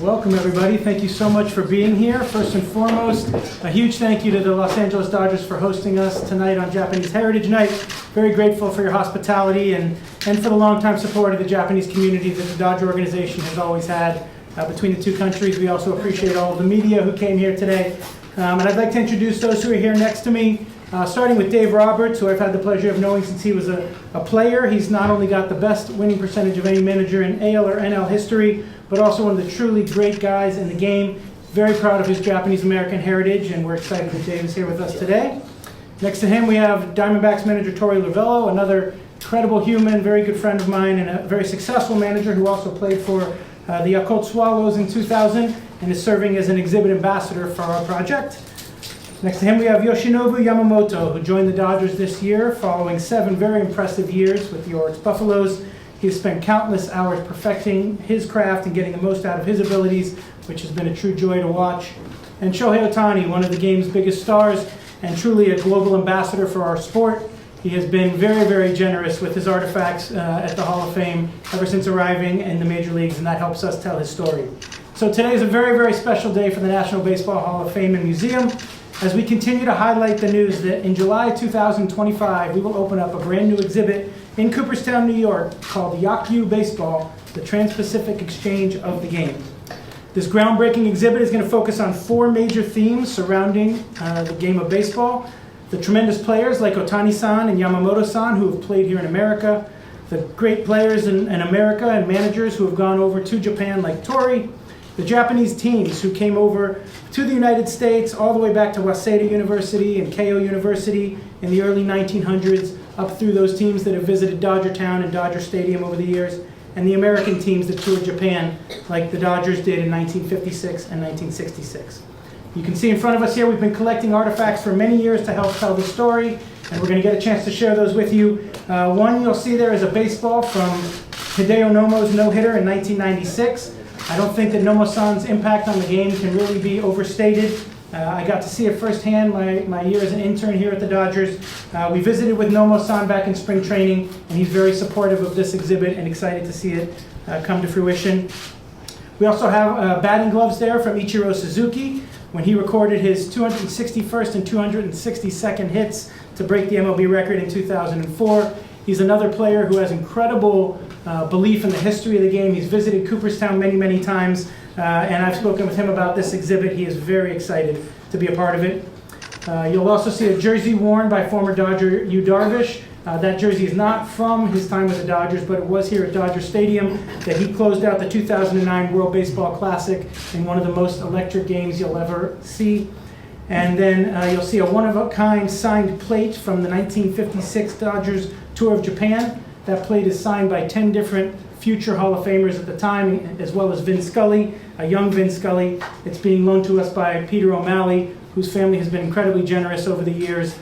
Welcome everybody. Thank you so much for being here. First and foremost, a huge thank you to the Los Angeles Dodgers for hosting us tonight on Japanese Heritage Night. Very grateful for your hospitality and for the longtime support of the Japanese community that the Dodger organization has always had between the two countries. We also appreciate all of the media who came here today. And I'd like to introduce those who are here next to me, starting with Dave Roberts, who I've had the pleasure of knowing since he was a player. He's not only got the best winning percentage of any manager in AL or NL history, but also one of the truly great guys in the game. Very proud of his Japanese-American heritage, and we're excited that Dave is here with us today. Next to him, we have Diamondbacks manager Torey Lovullo, another incredible human, very good friend of mine, and a very successful manager who also played for the Yakult Swallows in 2000 and is serving as an exhibit ambassador for our project. Next to him, we have Yoshinobu Yamamoto, who joined the Dodgers this year following 7 very impressive years with the Oryx Buffaloes. He has spent countless hours perfecting his craft and getting the most out of his abilities, which has been a true joy to watch. And Shohei Ohtani, one of the game's biggest stars and truly a global ambassador for our sport. He has been very, very generous with his artifacts at the Hall of Fame ever since arriving in the major leagues, and that helps us tell his story. So today is a very, very special day for the National Baseball Hall of Fame and Museum, as we continue to highlight the news that in July 2025, we will open up a brand new exhibit in Cooperstown, New York, called Yakyu Baseball, the Transpacific Exchange of the Game. This groundbreaking exhibit is going to focus on 4 major themes surrounding the game of baseball. The tremendous players like Ohtani-san and Yamamoto-san who have played here in America, the great players in America and managers who have gone over to Japan like Torey, the Japanese teams who came over to the United States all the way back to Waseda University and Keio University in the early 1900s, up through those teams that have visited Dodgertown and Dodger Stadium over the years, and the American teams that toured Japan like the Dodgers did in 1956 and 1966. You can see in front of us here, we've been collecting artifacts for many years to help tell the story, and we're going to get a chance to share those with you. One you'll see there is a baseball from Hideo Nomo's no-hitter in 1996. I don't think that Nomo-san's impact on the game can really be overstated. I got to see it firsthand my year as an intern here at the Dodgers. We visited with Nomo-san back in spring training, and he's very supportive of this exhibit and excited to see it come to fruition. We also have batting gloves there from Ichiro Suzuki when he recorded his 261st and 262nd hits to break the MLB record in 2004. He's another player who has incredible belief in the history of the game. He's visited Cooperstown many, many times, and I've spoken with him about this exhibit. He is very excited to be a part of it. You'll also see a jersey worn by former Dodger Yu Darvish. That jersey is not from his time with the Dodgers, but it was here at Dodger Stadium that he closed out the 2009 World Baseball Classic in one of the most electric games you'll ever see. And then you'll see a one-of-a-kind signed plate from the 1956 Dodgers Tour of Japan. That plate is signed by 10 different future Hall of Famers at the time, as well as Vin Scully, a young Vin Scully. It's being loaned to us by Peter O'Malley, whose family has been incredibly generous over the years,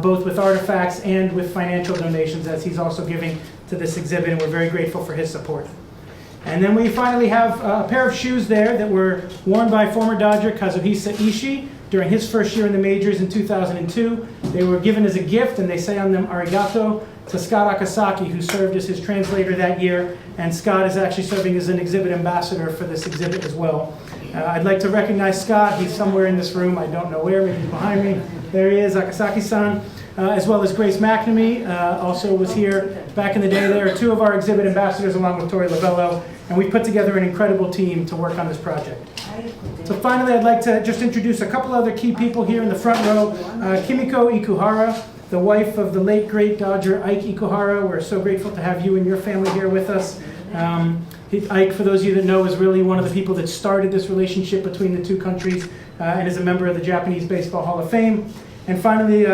both with artifacts and with financial donations, as he's also giving to this exhibit, and we're very grateful for his support. And then we finally have a pair of shoes there that were worn by former Dodger Kazuhisa Ishii during his first year in the majors in 2002. They were given as a gift, and they say on them arigato to Scott Akasaki, who served as his translator that year, and Scott is actually serving as an exhibit ambassador for this exhibit as well. I'd like to recognize Scott. He's somewhere in this room. I don't know where. Maybe he's behind me. There he is, Akasaki-san, as well as Grace McNamee, also was here back in the day. There are 2 of our exhibit ambassadors along with Torey Lovullo, and we put together an incredible team to work on this project. So finally, I'd like to just introduce a couple other key people here in the front row. Kimiko Ikuhara, the wife of the late, great Dodger Ike Ikuhara. We're so grateful to have you and your family here with us. Ike, for those of you that know, is really one of the people that started this relationship between the two countries and is a member of the Japanese Baseball Hall of Fame. And finally,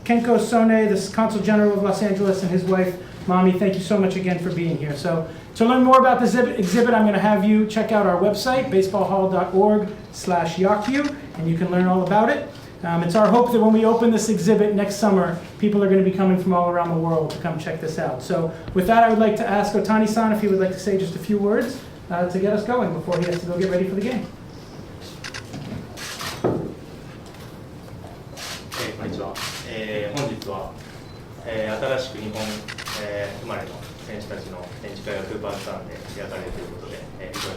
Kenko Sone, the Consul General of Los Angeles, and his wife, Mommy, thank you so much again for being here. So to learn more about this exhibit, I'm going to have you check out our website, baseballhall.org/yakyu, and you can learn all about it. It's our hope that when we open this exhibit next summer, people are going to be coming from all around the world to come check this out. So with that, I would like to ask Ohtani-san if he would like to say just a few words to get us going before he has to go get ready for the game. こんにちは。本日は、新しく日本、生まれの選手たちの展示会がクーパースタウンで開かれるということで、非常に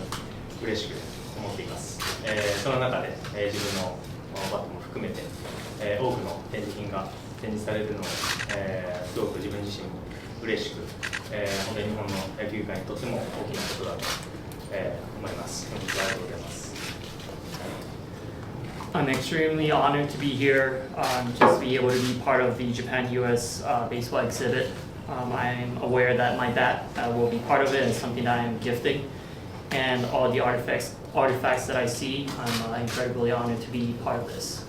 嬉しく思っています。その中で、自分のバットも含めて、多くの展示品が展示されるのを、すごく自分自身も嬉しく、本当に日本の野球界にとっても大きなことだと、思います。本日はありがとうございます。I'm extremely honored to be here, just to be able to be part of the Japan-US baseball exhibit. I'm aware that my bat will be part of it and something that I'm gifting. And all the artifacts that I see, I'm incredibly honored to be part of this.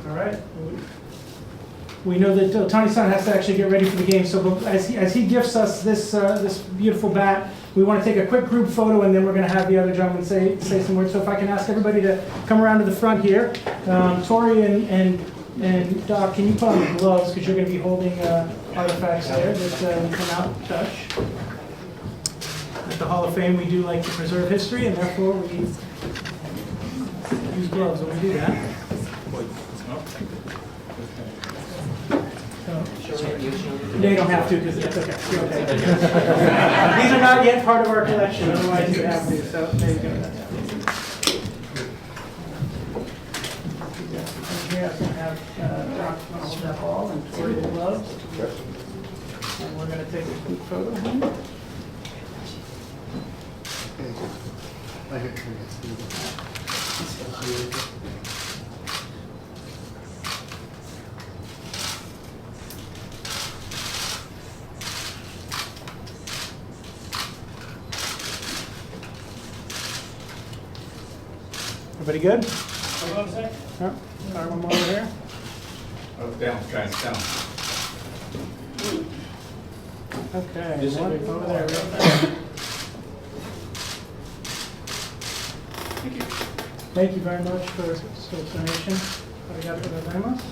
All right. We know that Ohtani-san has to actually get ready for the game, so as he gifts us this beautiful bat, we want to take a quick group photo, and then we're going to have the other gentlemen say some words. So if I can ask everybody to come around to the front here. Torey and Doc, can you put on the gloves, because you're going to be holding artifacts there that we cannot touch. At the Hall of Fame, we do like to preserve history, and therefore we use gloves when we do that. They don't have to, because it's okay. You're okay. These are not yet part of our collection, otherwise you have to. So there you go. And here I'm going to have Doc hold that ball and Torey the gloves. And we're going to take a quick photo of him. Everybody good? Yep. Arm over here. Down, try it down. Okay, one over there. Real fast. Thank you very much for the donation. Arigatou gozaimasu.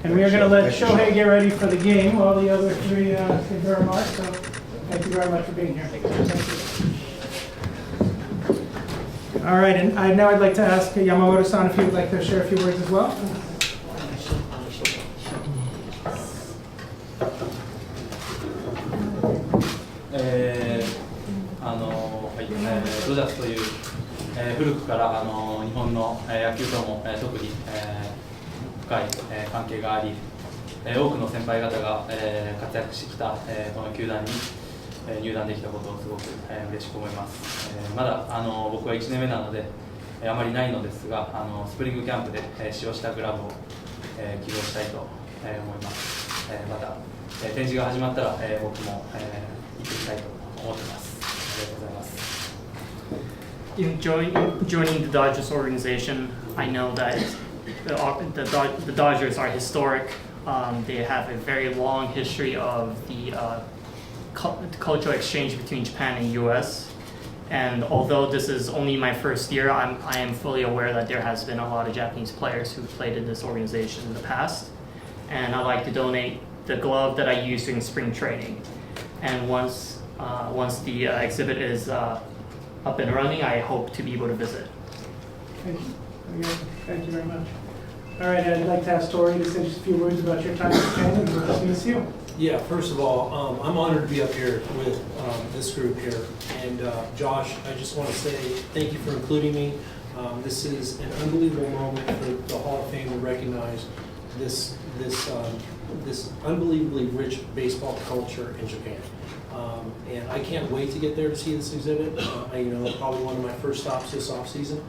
And we are going to let Shohei get ready for the game while the other three give their remarks. So thank you very much for being here. Thank you. All right, and now I'd like to ask Yamamoto-san if he would like to share a few words as well. ドジャースという、古くから日本の野球とも、特に、深い、関係があり、多くの先輩方が、活躍してきた、この球団に、入団できたことをすごく、嬉しく思います。まだ僕は1年目なので、あまりないのですが、スプリングキャンプで、使用したグラブを、起用したいと、思います。また、展示が始まったら、僕も、行ってみたいと思っています。ありがとうございます。In joining the Dodgers organization, I know that the Dodgers are historic. They have a very long history of the cultural exchange between Japan and US. And although this is only my first year, I am fully aware that there has been a lot of Japanese players who played in this organization in the past. And I'd like to donate the glove that I used during spring training. And once the exhibit is up and running, I hope to be able to visit. Thank you. Thank you very much. All right, I'd like to ask Torey to say just a few words about your time in Japan and we'll just miss you. Yeah, first of all, I'm honored to be up here with this group here. And Josh, I just want to say thank you for including me. This is an unbelievable moment for the Hall of Fame to recognize this unbelievably rich baseball culture in Japan. And I can't wait to get there to see this exhibit. Probably one of my first stops this offseason.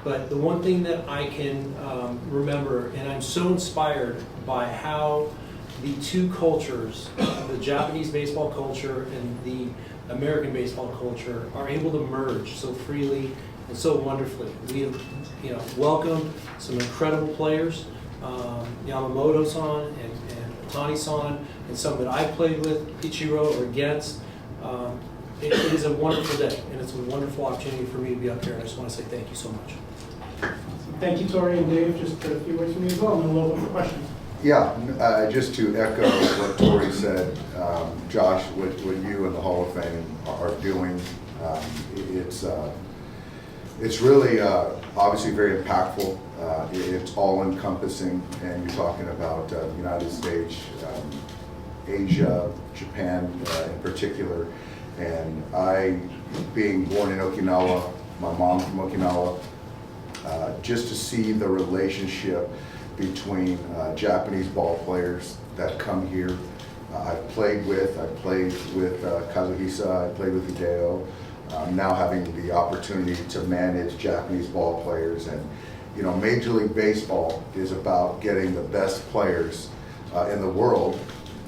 But the one thing that I can remember, and I'm so inspired by how the two cultures, the Japanese baseball culture and the American baseball culture, are able to merge so freely and so wonderfully. We have, welcomed some incredible players, Yamamoto-san and Ohtani-san, and some that I played with, Ichiro or against. It is a wonderful day, and it's a wonderful opportunity for me to be up here, and I just want to say thank you so much. Thank you, Torey and Dave. Just a few words from me as well, and then we'll open for questions. Yeah, just to echo what Torey said, Josh, what you and the Hall of Fame are doing, it's It's really obviously very impactful. It's all encompassing, and you're talking about the United States, Asia, Japan in particular. And I, being born in Okinawa, my mom from Okinawa, just to see the relationship between Japanese ball players that come here. I've played with Kazuhisa, I played with Hideo. Now having the opportunity to manage Japanese ball players, and you know, Major League Baseball is about getting the best players in the world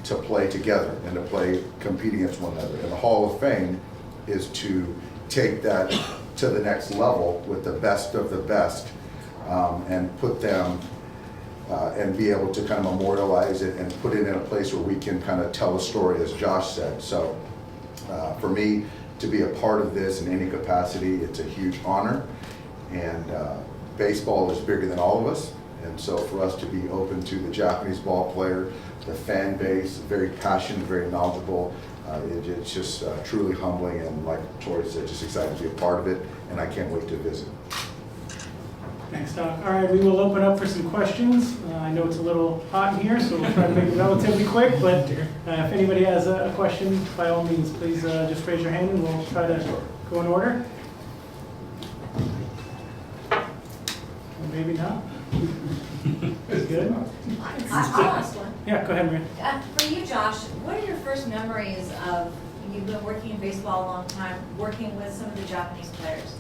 to play together and to compete against one another. And the Hall of Fame is to take that to the next level with the best of the best, and put them and be able to kind of memorialize it and put it in a place where we can kind of tell a story, as Josh said. So for me to be a part of this in any capacity, it's a huge honor. And baseball is bigger than all of us. And so for us to be open to the Japanese ball player, the fan base, very passionate, very knowledgeable, it's just truly humbling, and like Torey said, just excited to be a part of it, and I can't wait to visit. Thanks, Doc. All right, we will open up for some questions. I know it's a little hot in here, so we'll try to make it relatively quick, but if anybody has a question, by all means, please just raise your hand and we'll try to go in order. Or maybe not. That's good. I'll ask one. Yeah, go ahead, Maria. For you, Josh, what are your first memories of, you've been working in baseball a long time, working with some of the Japanese players?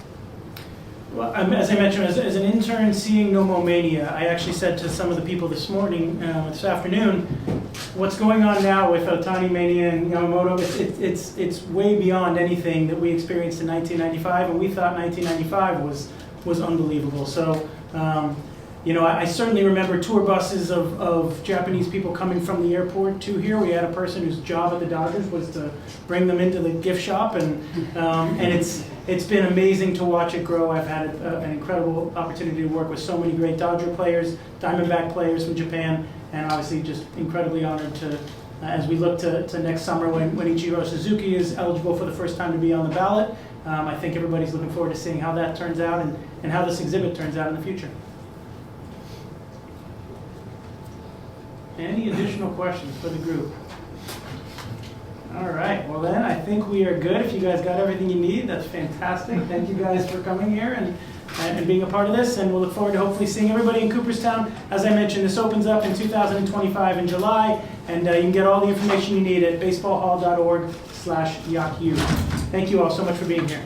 Well, as I mentioned, as an intern seeing Nomo Mania, I actually said to some of the people this morning, this afternoon, what's going on now with Ohtani Mania and Yamamoto, it's way beyond anything that we experienced in 1995, and we thought 1995 was unbelievable. So, you know, I certainly remember tour buses of Japanese people coming from the airport to here. We had a person whose job at the Dodgers was to bring them into the gift shop, and it's been amazing to watch it grow. I've had an incredible opportunity to work with so many great Dodger players, Diamondback players from Japan, and obviously just incredibly honored to, as we look to next summer when Ichiro Suzuki is eligible for the first time to be on the ballot. I think everybody's looking forward to seeing how that turns out and how this exhibit turns out in the future. Any additional questions for the group? All right, well then, I think we are good. If you guys got everything you need, that's fantastic. Thank you guys for coming here and being a part of this, and we'll look forward to hopefully seeing everybody in Cooperstown. As I mentioned, this opens up in 2025 in July, and you can get all the information you need at baseballhall.org/yaku. Thank you all so much for being here.